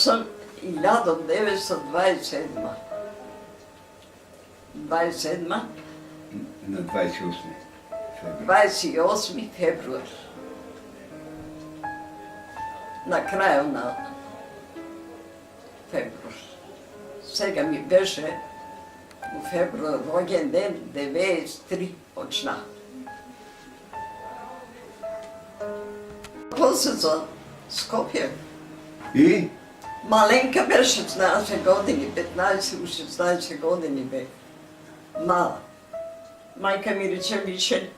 Sam 1927. 27. На 28 февруар. 28 февруар. На края на февруар. Сега ми беше у февруар роѓен ден, 93 почна. После за Скопје. И? Маленка беше 16 години, 15-16 години бе. Мала. Мајка ми рече, више,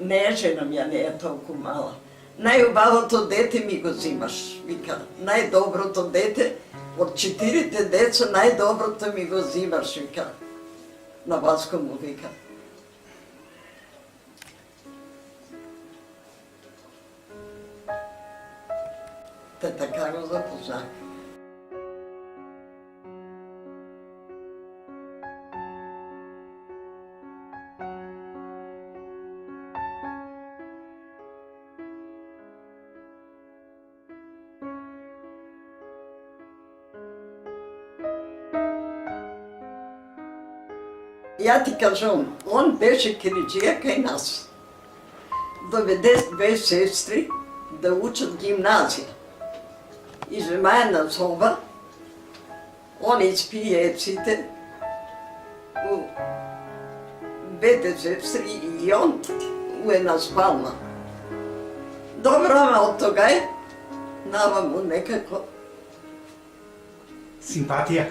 не е жена ми, не е толку мала. Најубавото дете ми го зимаш, вика. Најдоброто дете, од 4 деца, најдоброто ми го зимаш, вика. На Васко му вика. Те така го запознах. Ја ти кажам, он беше кириџија кај нас. Доведе 2 сестри да учат гимназија. Иземајна соба, он испие сите, у 2 сестри и он у една спална. Добро, ама од тогај, наваму некако Симпатија.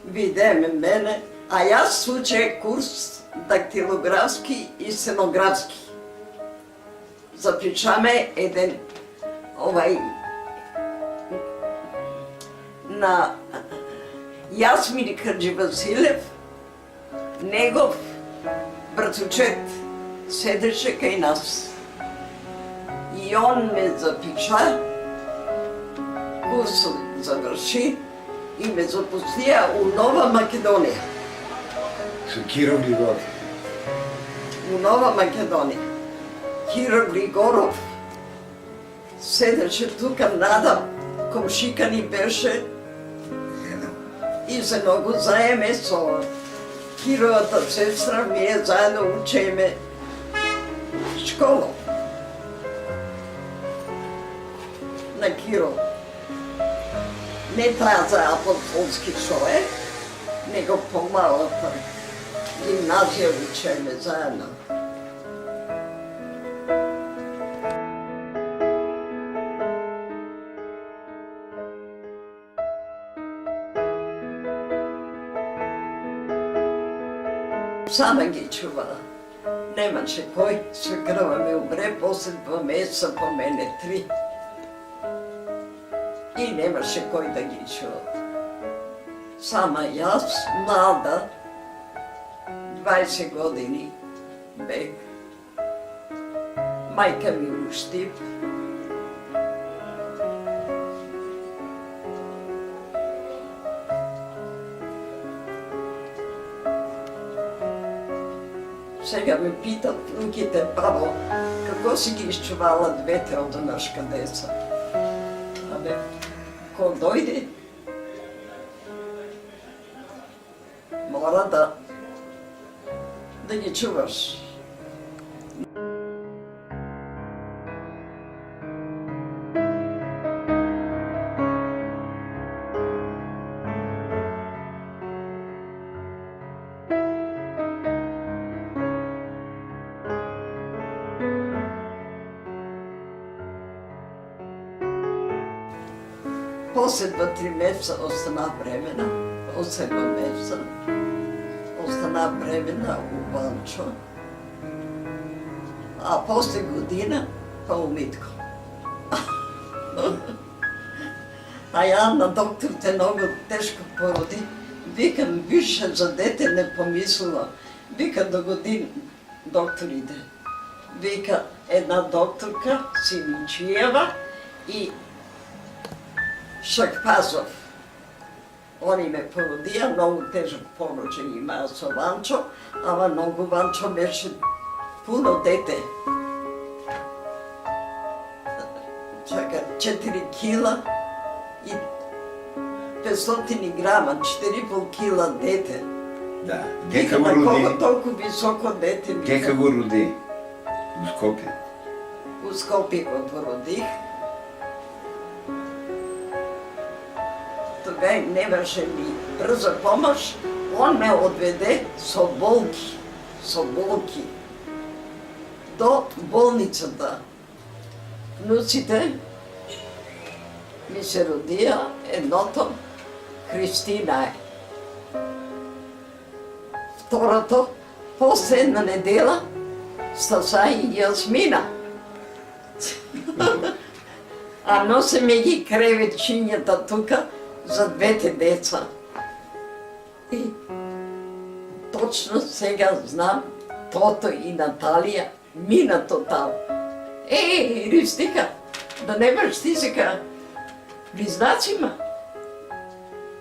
видеме мене, а јас случај курс дактилографски и стенографски. Запричаме еден на Јасмин Каджи Василев, негов братучет седеше кај нас. И он ме запиша, курс заврши и ме запуснија у Нова Македонија. Со Киро Григоров. У Нова Македонија. Киро Григоров седеше тука, Нада комшика ни беше и се многу заеме со Кировата сестра, ние заедно учеме школа на Киро. Не таа за апостолски шое, него помалата гимназија учеме заедно. Сама ги чувала. Немаше кој, свекрва ми умре, после 2 месеца по мене 3. И немаше кој да ги чува. Сама јас, млада, 20 години бех. Мајка ми у Штип. Сега ме питат луѓите, бабо, како си ги изчувала 2 одонашка деца? Абе, ко дојде, мора да ги чуваш. После 2-3 месеца остана бремена, 8 месеца, остана бремена у Ванчо, а после година па у Митко. А ја на докторите многу тешко породи, викам, више за дете не помислила, вика до година доктор иде. Вика една докторка, Синичиева и Шакпазов. Они ме породија, многу тежок пороđај имаа со Ванчо, ама многу Ванчо беше пуно дете. Чака, 4 кила и 500 грама, 4,5 кила дете. Да. Вика, Гека го на кого роди. толкова високо дете? Вика, Гека го роди. У Скопје. у Скопие го родих. Тогава немаше ни брза помощ. Он ме одведе со болки, до болницата. Внуците ми се родија, едното Христина е. Второто, после една недела, Стаса и Јасмина. А носиме ги креветчињата тука за двете деца. И точно сега знам, Тото и Наталија минато таму. Ристика, да немаш ти сега близнаци има.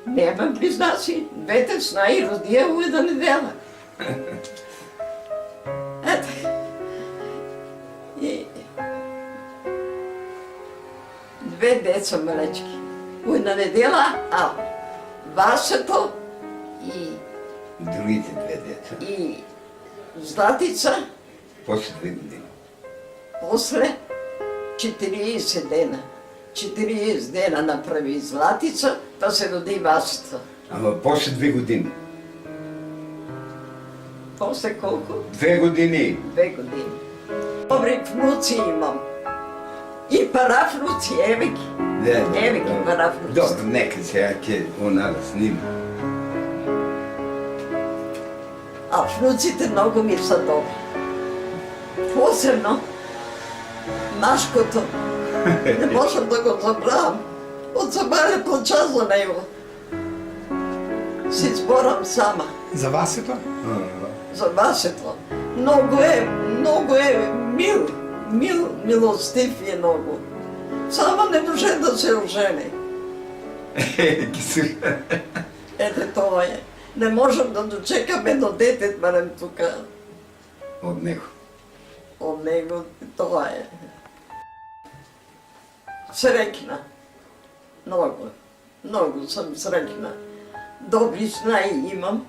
Нема близнаци, двете снаи родија у една недела. Ето. И две деца малечки. У една недела, а Васето и Другите две деца. и Златица После 2 години. после 40 дена. 40 дена направи Златица, па се роди Васето. Ама после 2 години. После колко? 2 години. 2 години. Добри внуци имам. И парафнуци, еве ги. Еве ги парафнуци. Добро, нека сега ќе она да снима. А внуците много ми са добри. Посебно Машкото. Не можам да го забравам. От самалето час за него. Си зборам сама За Васето? за Васето. Много е милостив е много. Само не може да се ожени. Ете това е. Не можем да дочекам едно дете, барем тука. Од него. От него това е. Срекна. Много съм срекна. Добри знаи имам.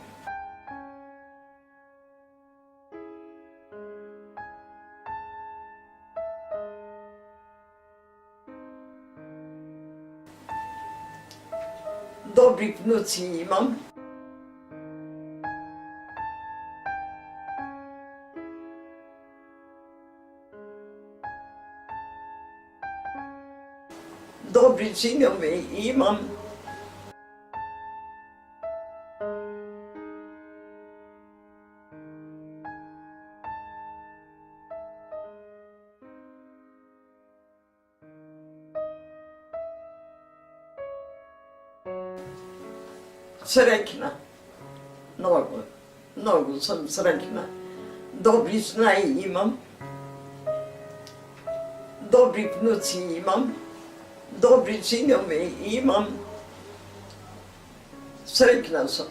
Добри внуци имам. Добри синове имам. Срекна. Много съм срекна. Добри знаи имам. Добри внуци имам. Добри синове имам. Срекна съм.